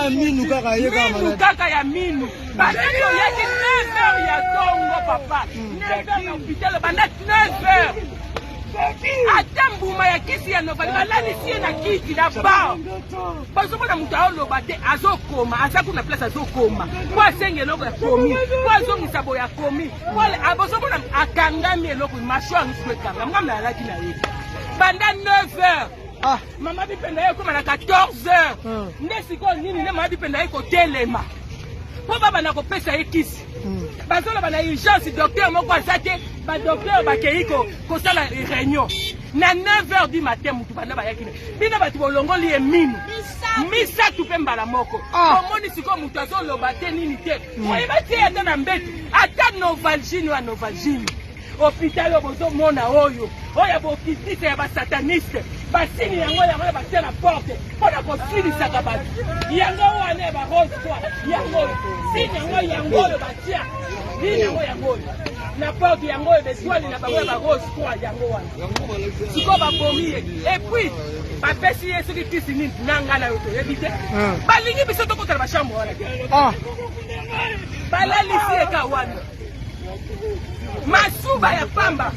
Minu kaka ya minu. Bandeko yaki 9h ya tongo papa. 9h na hôpital banda 9h. Ata mbuma ya kisi ya novali balani sie na kiti na ba. Bazomona mutu aoloba te azokoma, aza kuna place azokoma. Kwa asenge eloko ya komi, kwa azongisa boya komi. Kwa abozomona akangami eloko masho angiswe kanga. Ngamna alaki na ye. Banda 9h. Ah, mama bipenda ye koma na 14h. Ndesiko nini ne mama bipenda ye ko telema. Po baba na kopesa ye kisi. Bazolo bana urgence docteur moko azate ba docteur bakeiko ko sala réunion. Na 9h du matin mutu bana bayakine. Bina batu bolongoli e minu. Misa tu pemba la moko. Omoni siko mutu azoloba te nini te. Oye bati ata na mbetu. Ata novalgine wa novalgine. Hôpital obozo mona oyo. Oya bo kitise ya ba sataniste. Basini yango ya ba tela porte. Pona ko sili saka ba. Yango wane ba rose toi. Yango. Sini yango ba tia. Ni yango. Na porte yango e besoin na ba rose toi yango wane. Siko ba bomi et puis ba pesi yesu ki kisi ni nanga na yoto ebite. Balingi biso to kotala ba chambre wana. Ah. Balali si eka wana. Masuba ya pamba.